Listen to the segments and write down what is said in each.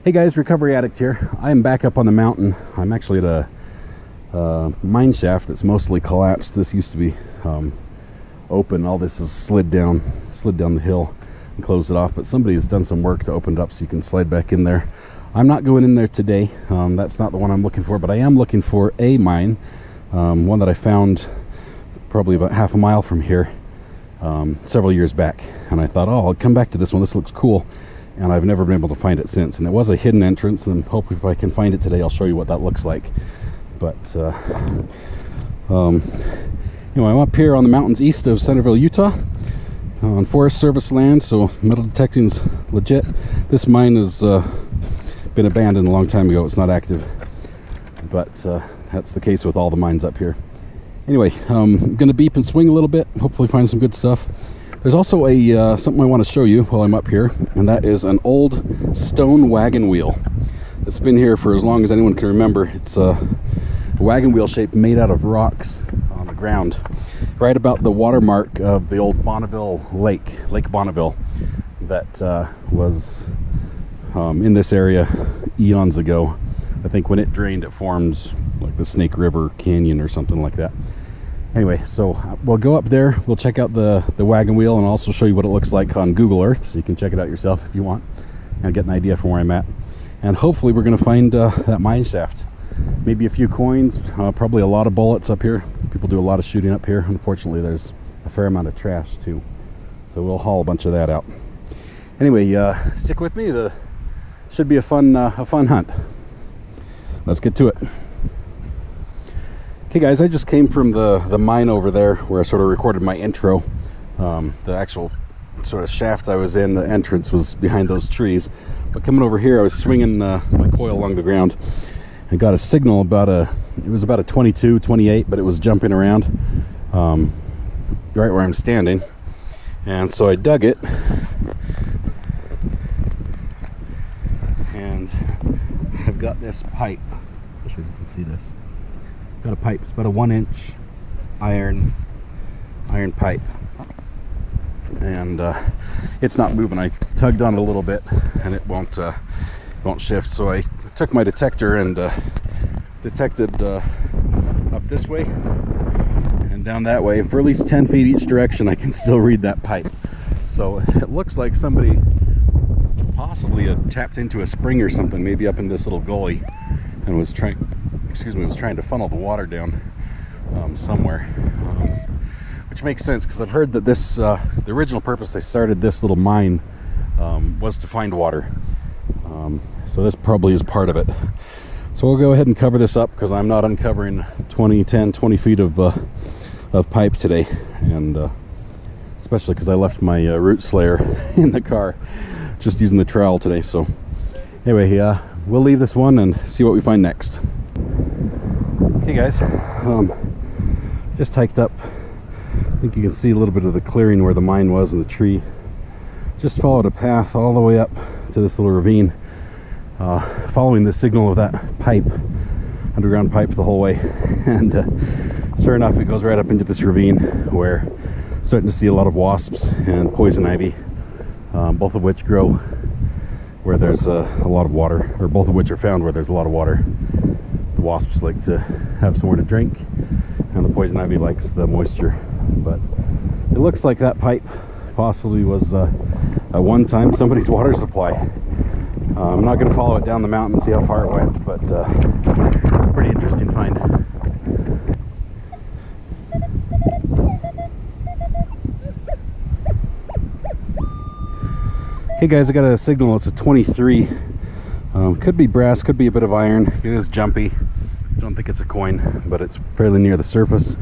Hey guys, Recovery Addict here. I am back up on the mountain. I'm actually at a mine shaft that's mostly collapsed. This used to be open. All this is slid down the hill and closed it off, but somebody has done some work to open it up so you can slide back in there. I'm not going in there today. That's not the one I'm looking for, but I am looking for a mine, one that I found probably about half a mile from here several years back, and I thought, oh, I'll come back to this one. This looks cool. And I've never been able to find it since. And it was a hidden entrance, and hopefully if I can find it today, I'll show you what that looks like. But I'm up here on the mountains east of Centerville, Utah, on Forest Service land, so metal detecting's legit. This mine has been abandoned a long time ago. It's not active, but that's the case with all the mines up here. Anyway, I'm gonna beep and swing a little bit, hopefully find some good stuff. There's also a something I want to show you while I'm up here, and that is an old stone wagon wheel. It's been here for as long as anyone can remember. It's a wagon wheel shape made out of rocks on the ground, right about the watermark of the old Bonneville Lake Bonneville, that was in this area eons ago. I think when it drained, it formed like the Snake River Canyon or something like that. Anyway, so we'll go up there, we'll check out the wagon wheel, and also show you what it looks like on Google Earth, so you can check it out yourself if you want, and get an idea from where I'm at. And hopefully we're going to find that mine shaft. Maybe a few coins, probably a lot of bullets up here. People do a lot of shooting up here. Unfortunately, there's a fair amount of trash too, so we'll haul a bunch of that out. Anyway, stick with me. Should be a fun hunt. Let's get to it. Okay guys, I just came from the mine over there where I sort of recorded my intro. The actual sort of shaft I was in, the entrance was behind those trees. But coming over here, I was swinging my coil along the ground and got a signal it was about a 22, 28, but it was jumping around right where I'm standing. And so I dug it, and I've got this pipe. I'm sure you can see this. Got a pipe. It's about a 1-inch iron pipe, and it's not moving. I tugged on it a little bit, and it won't shift. So I took my detector and detected up this way and down that way. And for at least 10 feet each direction, I can still read that pipe. So it looks like somebody possibly tapped into a spring or something, maybe up in this little gully, and was trying to funnel the water down somewhere, which makes sense because I've heard that the original purpose they started this little mine was to find water. So this probably is part of it. So we'll go ahead and cover this up because I'm not uncovering 20 feet of pipe today, and especially because I left my root slayer in the car, just using the trowel today. So anyway, we'll leave this one and see what we find next. Okay guys, just hiked up. I think you can see a little bit of the clearing where the mine was and the tree. Just followed a path all the way up to this little ravine, following the signal of that pipe, underground pipe, the whole way. And sure enough, it goes right up into this ravine where I'm starting to see a lot of wasps and poison ivy, both of which grow where there's a lot of water, or both of which are found where there's a lot of water. The wasps like to have somewhere to drink, and the poison ivy likes the moisture. But it looks like that pipe possibly was at one time somebody's water supply. I'm not going to follow it down the mountain and see how far it went, but it's a pretty interesting find. Hey guys, I got a signal. It's a 23. Could be brass, could be a bit of iron. It is jumpy. I don't think it's a coin, but it's fairly near the surface.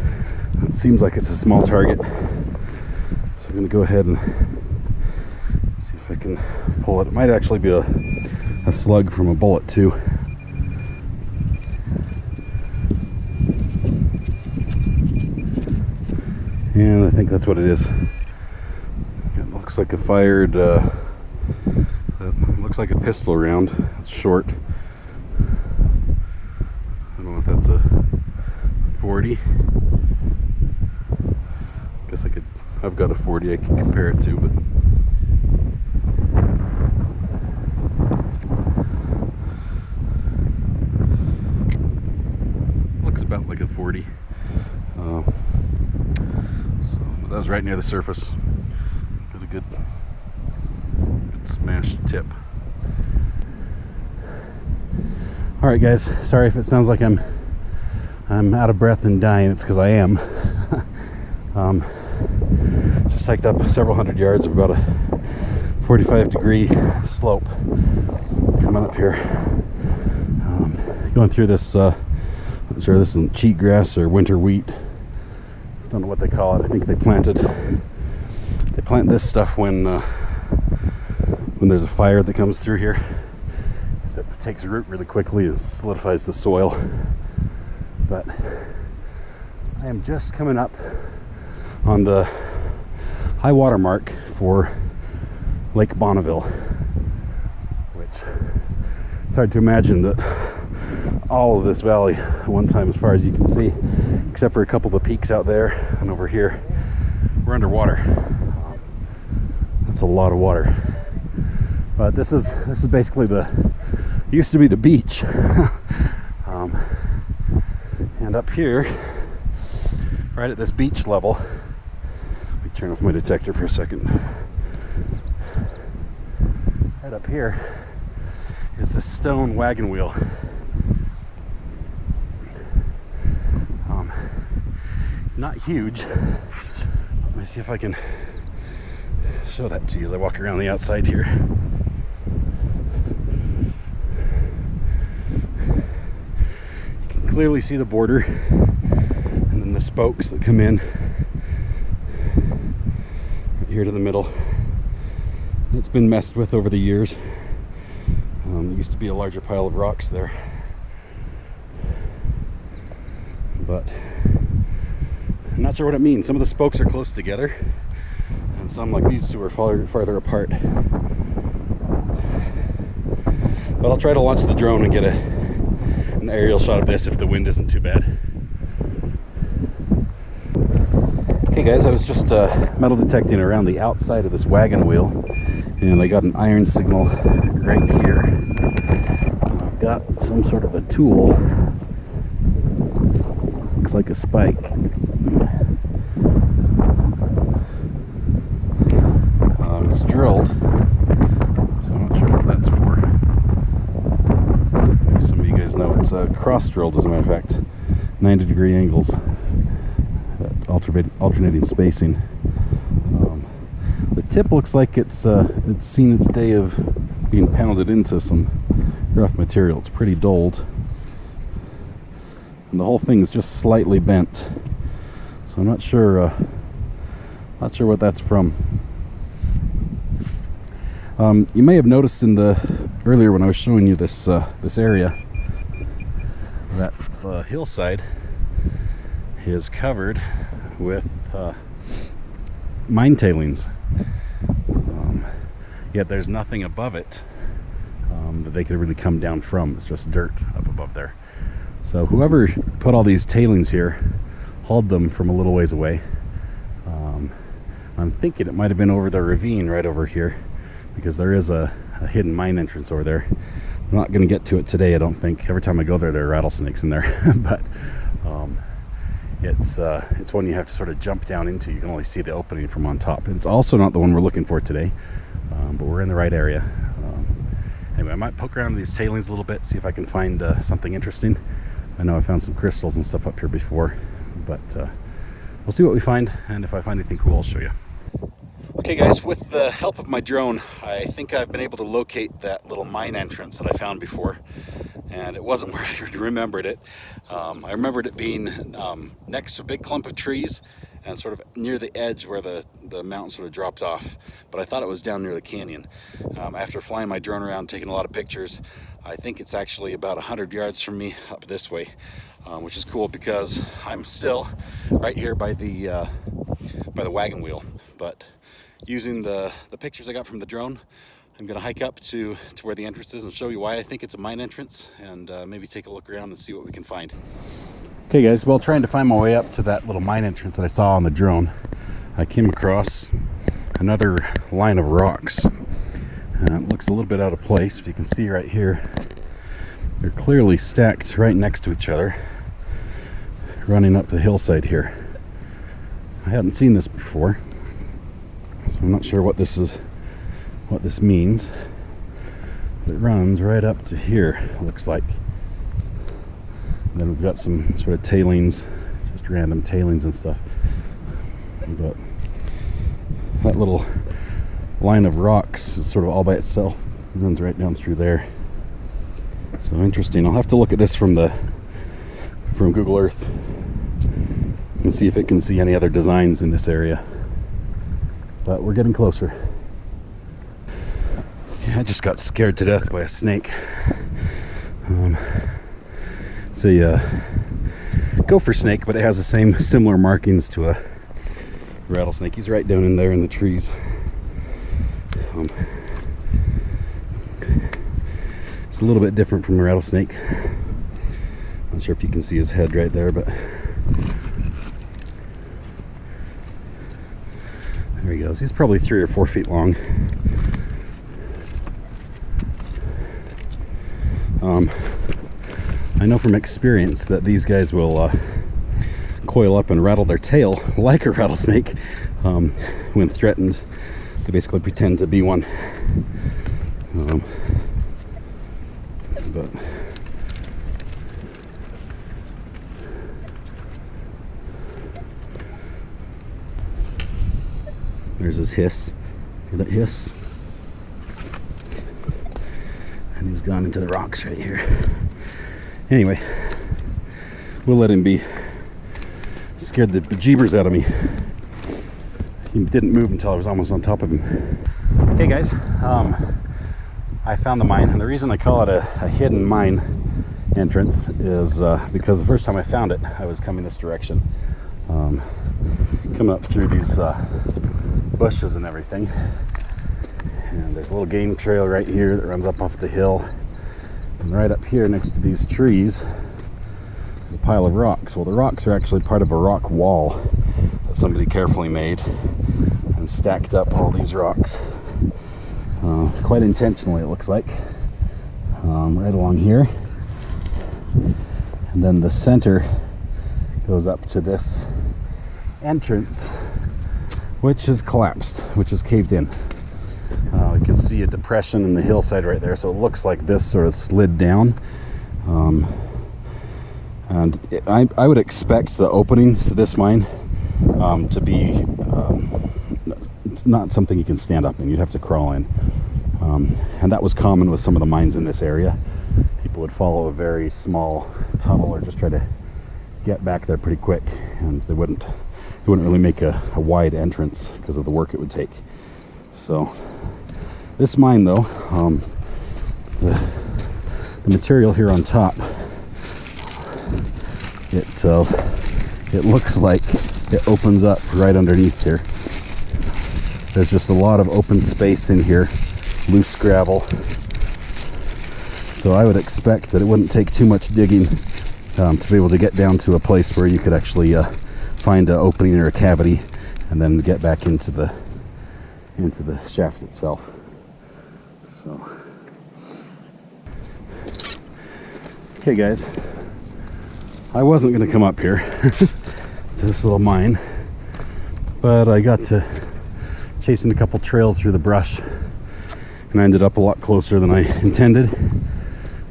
It seems like it's a small target. So I'm going to go ahead and see if I can pull it. It might actually be a slug from a bullet too. And I think that's what it is. It looks like a fired, it looks like a pistol round. It's short. I don't know if that's a 40. Guess I've got a 40 I can compare it to, but about like a 40. So that was right near the surface. Got a good smashed tip. All right, guys. Sorry if it sounds like I'm out of breath and dying. It's because I am. Just hiked up several hundred yards of about a 45-degree slope coming up here. Going through this, I'm sure this isn't cheatgrass or winter wheat. Don't know what they call it. I think they plant this stuff when there's a fire that comes through here. It takes root really quickly and solidifies the soil. But I am just coming up on the high water mark for Lake Bonneville, which it's hard to imagine that all of this valley at one time, as far as you can see, except for a couple of the peaks out there and over here, we're underwater. That's a lot of water. But this is basically used to be the beach. And up here, right at this beach level, let me turn off my detector for a second. Right up here is a stone wagon wheel. It's not huge. Let me see if I can show that to you as I walk around the outside here. You can clearly see the border and then the spokes that come in right here to the middle. It's been messed with over the years. There used to be a larger pile of rocks there, but I'm not sure what it means. Some of the spokes are close together, and some, like these two, are farther apart. But I'll try to launch the drone and get an aerial shot of this if the wind isn't too bad. Okay guys, I was just metal detecting around the outside of this wagon wheel, and I got an iron signal right here. And I've got some sort of a tool. Looks like a spike. It's drilled, so I'm not sure what that's for. Maybe some of you guys know it's cross drilled, as a matter of fact. 90-degree angles, alternating spacing. The tip looks like it's seen its day of being pounded into some rough material. It's pretty dulled, and the whole thing is just slightly bent. So I'm not sure what that's from. You may have noticed earlier when I was showing you this area that the hillside is covered with mine tailings. Yet there's nothing above it that they could really come down from. It's just dirt up above there. So whoever put all these tailings here hauled them from a little ways away. I'm thinking it might have been over the ravine right over here, because there is a hidden mine entrance over there. I'm not going to get to it today, I don't think. Every time I go there are rattlesnakes in there. But it's one you have to sort of jump down into. You can only see the opening from on top. It's also not the one we're looking for today, but we're in the right area. Anyway, I might poke around these tailings a little bit, see if I can find something interesting. I know I found some crystals and stuff up here before, but we'll see what we find, and if I find anything cool, I'll show you. Okay guys, with the help of my drone, I think I've been able to locate that little mine entrance that I found before. And it wasn't where I remembered it. I remembered it being next to a big clump of trees and sort of near the edge where the mountain sort of dropped off. But I thought it was down near the canyon. After flying my drone around, taking a lot of pictures, I think it's actually about 100 yards from me up this way, which is cool because I'm still right here by the wagon wheel. But using the pictures I got from the drone, I'm gonna hike up to where the entrance is and show you why I think it's a mine entrance, and maybe take a look around and see what we can find. Okay guys, well, trying to find my way up to that little mine entrance that I saw on the drone, I came across another line of rocks. It looks a little bit out of place. If you can see right here, they're clearly stacked right next to each other. running up the hillside here. I hadn't seen this before, so I'm not sure what this is, what this means. It runs right up to here, looks like. And then we've got some sort of tailings, just random tailings and stuff. But that little line of rocks is sort of all by itself. It runs right down through there. So interesting. I'll have to look at this from Google Earth and see if it can see any other designs in this area. But we're getting closer. Yeah, I just got scared to death by a snake. It's a gopher snake, but it has the same similar markings to a rattlesnake. He's right down in there in the trees. It's a little bit different from a rattlesnake. Not sure if you can see his head right there, but there he goes. He's probably 3 or 4 feet long. I know from experience that these guys will coil up and rattle their tail like a rattlesnake when threatened. They basically pretend to be one. But there's his hiss. Hear that hiss? And he's gone into the rocks right here. Anyway, we'll let him be. Scared the bejeebers out of me. He didn't move until I was almost on top of him. Hey guys, I found the mine, and the reason I call it a hidden mine entrance is because the first time I found it, I was coming this direction, coming up through these bushes and everything, and there's a little game trail right here that runs up off the hill, and right up here next to these trees is a pile of rocks. Well, the rocks are actually part of a rock wall that somebody carefully made and stacked up all these rocks. Quite intentionally, it looks like, right along here, and then the center goes up to this entrance, which is collapsed, which is caved in. We can see a depression in the hillside right there, so it looks like this sort of slid down. And I would expect the opening to this mine to be it's not something you can stand up in. You'd have to crawl in. And that was common with some of the mines in this area. People would follow a very small tunnel or just try to get back there pretty quick, and they wouldn't really make a wide entrance because of the work it would take. So this mine though, the material here on top, it looks like it opens up right underneath here. There's just a lot of open space in here, loose gravel. So I would expect that it wouldn't take too much digging to be able to get down to a place where you could actually find an opening or a cavity and then get back into the shaft itself. So, okay guys, I wasn't going to come up here to this little mine, but I got to chasing a couple trails through the brush, and I ended up a lot closer than I intended.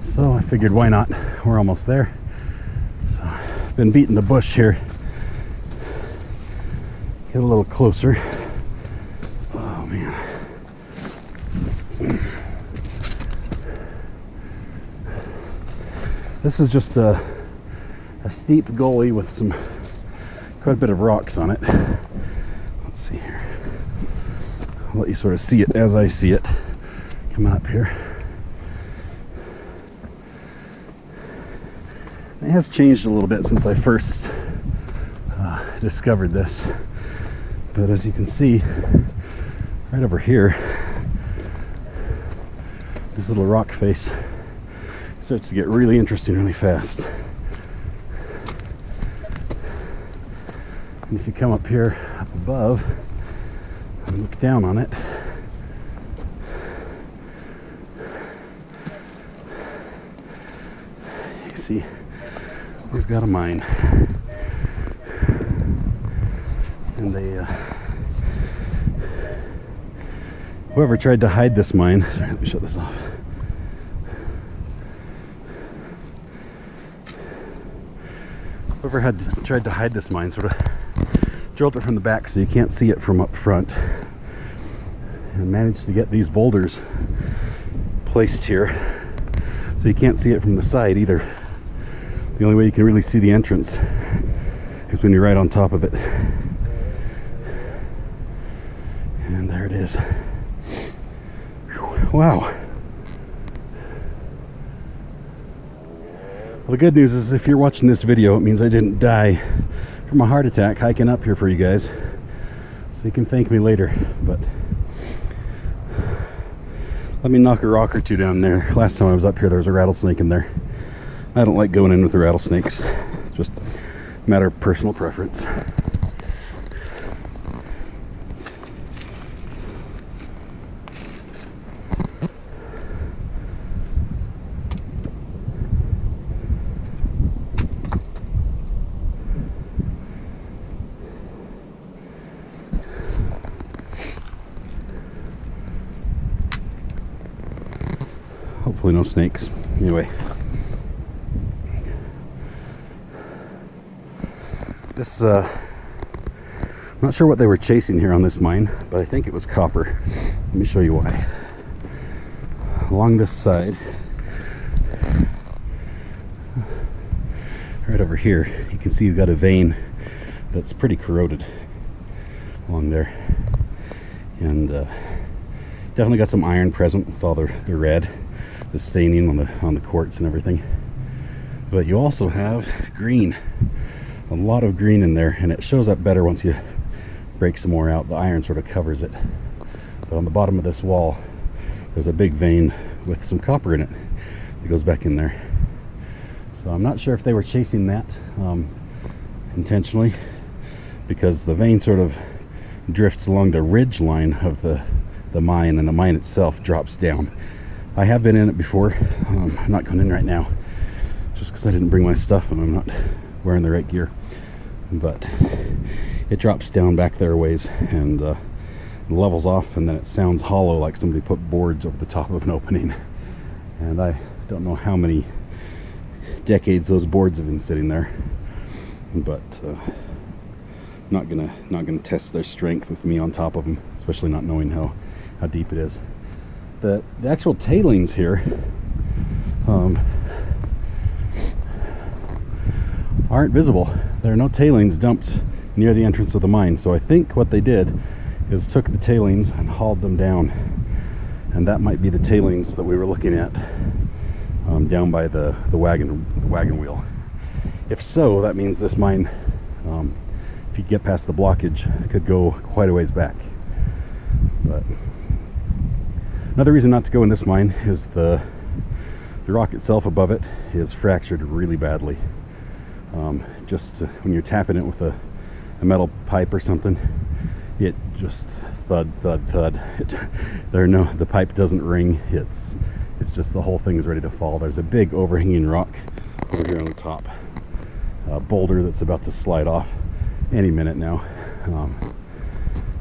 So I figured, why not? We're almost there. So I've been beating the bush here. Get a little closer. Oh man. This is just a steep gully with quite a bit of rocks on it. Let's see here. I'll let you sort of see it as I see it coming up here. It has changed a little bit since I first discovered this, but as you can see right over here, this little rock face starts to get really interesting really fast. And if you come up here up above and look down on it, you see we've got a mine. And they, whoever tried to hide this mine, sorry, let me shut this off. Whoever had tried to hide this mine sort of drilled it from the back so you can't see it from up front, and managed to get these boulders placed here so you can't see it from the side either. The only way you can really see the entrance is when you're right on top of it. And there it is. Whew, wow. Well, the good news is if you're watching this video, it means I didn't die from a heart attack hiking up here for you guys. So you can thank me later. But let me knock a rock or two down there. Last time I was up here, there was a rattlesnake in there. I don't like going in with the rattlesnakes. It's just a matter of personal preference. Hopefully no snakes. Anyway. This, I'm not sure what they were chasing here on this mine, but I think it was copper. Let me show you why. Along this side, right over here, you can see you've got a vein that's pretty corroded along there. And definitely got some iron present with all the red, the staining on the quartz and everything. But you also have green. A lot of green in there, and it shows up better once you break some more out. The iron sort of covers it. But on the bottom of this wall, there's a big vein with some copper in it that goes back in there. So I'm not sure if they were chasing that intentionally, because the vein sort of drifts along the ridge line of the mine, and the mine itself drops down. I have been in it before. I'm not going in right now, just because I didn't bring my stuff and I'm not wearing the right gear. But it drops down back there a ways and levels off, and then it sounds hollow, like somebody put boards over the top of an opening. And I don't know how many decades those boards have been sitting there, but not gonna test their strength with me on top of them, especially not knowing how deep it is. The actual tailings here aren't visible. There are no tailings dumped near the entrance of the mine, so I think what they did is took the tailings and hauled them down, and that might be the tailings that we were looking at down by the wagon wheel. If so, that means this mine, if you get past the blockage, could go quite a ways back. But another reason not to go in this mine is the rock itself above it is fractured really badly. Just when you're tapping it with a metal pipe or something, it just thud. The pipe doesn't ring. It's just the whole thing is ready to fall. There's a big overhanging rock over here on the top, a boulder that's about to slide off any minute now,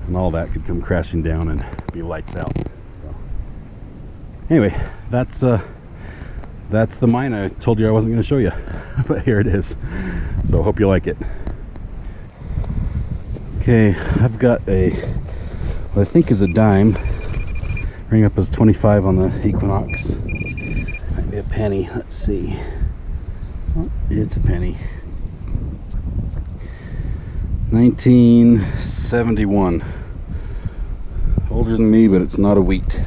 and all that could come crashing down and be lights out. So anyway, that's the mine I told you I wasn't going to show you, but here it is. So hope you like it. Okay, I've got what I think is a dime, ring up as 25 on the Equinox. Might be a penny. Let's see. Oh, it's a penny. 1971. Older than me, but it's not a wheat.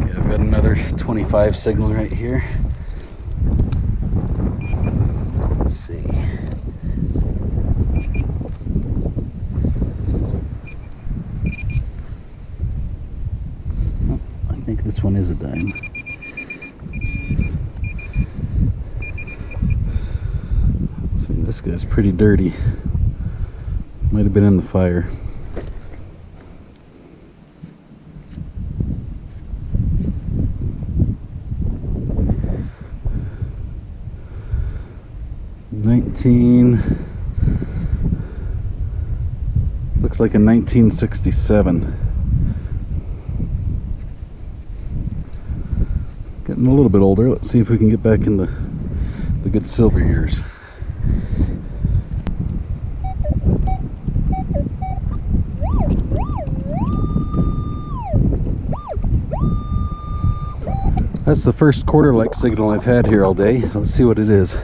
Okay, I've got another 25 signal right here. Let's see. Oh, I think this one is a dime. Let's see, this guy's pretty dirty. Might have been in the fire. looks like a 1967. Getting a little bit older. Let's see if we can get back in the good silver years. That's the first quarter light signal I've had here all day, so let's see what it is.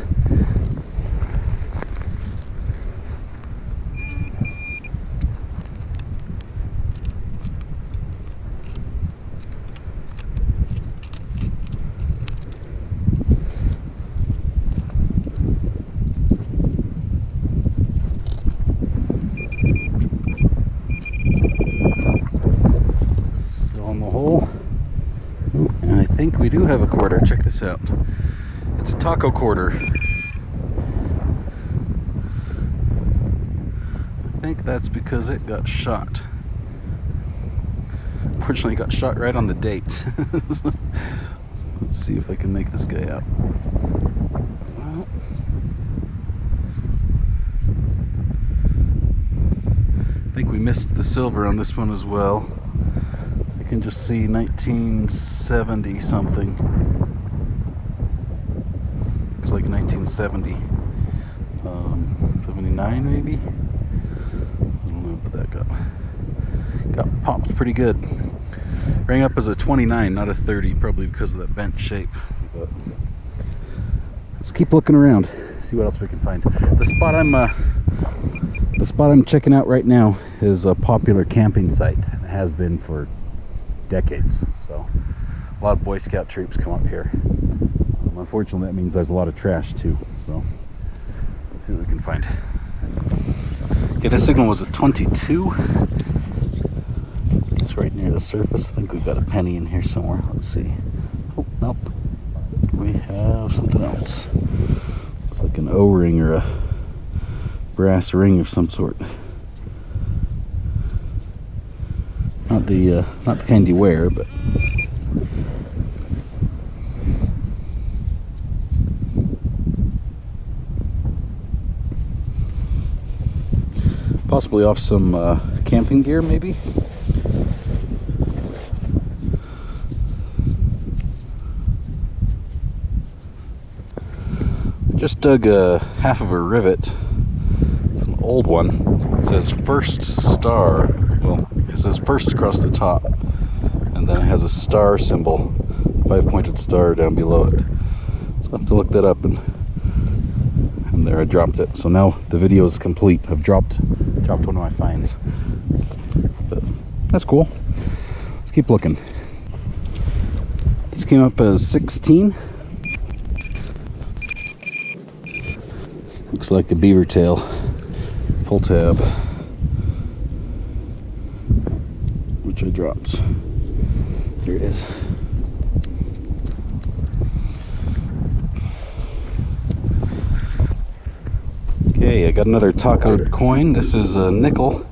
And I think we do have a quarter. Check this out. It's a taco quarter. I think that's because it got shot. Unfortunately, it got shot right on the date. Let's see if I can make this guy out. Well, I think we missed the silver on this one as well. I can just see 1970 something. Looks like 1970. 79 maybe? I don't know, but that got popped pretty good. Rang up as a 29, not a 30, probably because of that bent shape. But let's keep looking around, see what else we can find. The spot I'm checking out right now is a popular camping site. It has been for decades, so a lot of Boy Scout troops come up here. Unfortunately, that means there's a lot of trash too, so let's see what we can find. Okay, this signal was a 22. It's right near the surface. I think we've got a penny in here somewhere. Let's see. Oh, nope. We have something else. Looks like an O-ring or a brass ring of some sort. Not the kind you wear, but possibly off some camping gear, maybe. Just dug half of a rivet. It's an old one. It says First Star. Well, it says first across the top, and then it has a star symbol, 5-pointed star down below it. So I'll have to look that up, and there I dropped it. So now the video is complete. I've dropped one of my finds. But that's cool. Let's keep looking. This came up as 16. Looks like a beaver tail. Pull tab. Which I dropped. Here it is. Okay, I got another taco coin. This is a nickel.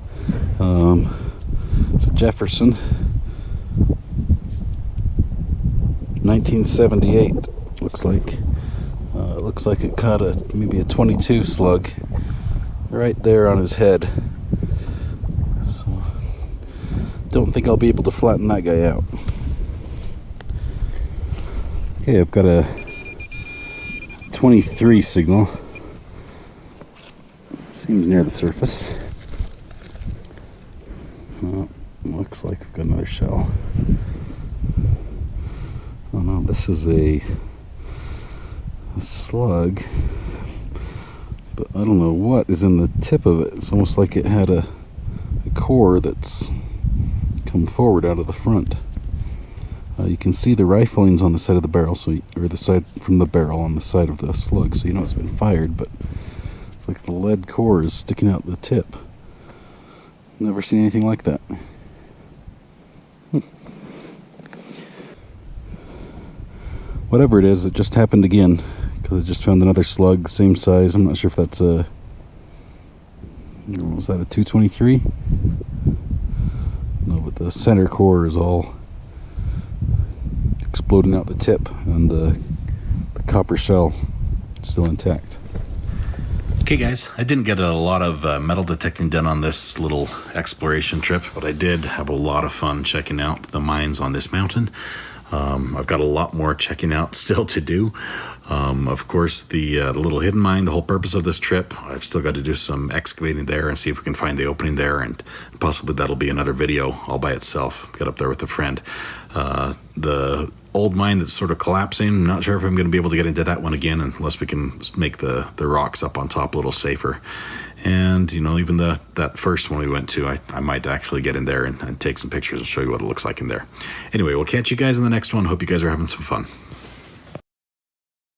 It's a Jefferson. 1978. Looks like. Looks like it caught maybe a 22 slug right there on his head. So, don't think I'll be able to flatten that guy out. Okay, I've got a 23 signal. Seems near the surface. Looks like I've got another shell. Oh no, this is a slug, but I don't know what is in the tip of it. It's almost like it had a core that's come forward out of the front. You can see the riflings on the side of the barrel, or the side from the barrel on the side of the slug, so you know it's been fired, but it's like the lead core is sticking out the tip. Never seen anything like that. Whatever it is, it just happened again, because I just found another slug, same size. I'm not sure if that's a, was that a 223? No, but the center core is all exploding out the tip, and the copper shell is still intact. Okay guys, I didn't get a lot of metal detecting done on this little exploration trip, but I did have a lot of fun checking out the mines on this mountain. I've got a lot more checking out still to do. Of course, the little hidden mine, the whole purpose of this trip, I've still got to do some excavating there and see if we can find the opening there, and possibly that'll be another video all by itself. Get up there with a friend. The old mine that's sort of collapsing, I'm not sure if I'm going to be able to get into that one again unless we can make the rocks up on top a little safer. And, you know, even that first one we went to, I might actually get in there and take some pictures and show you what it looks like in there. Anyway, we'll catch you guys in the next one. Hope you guys are having some fun.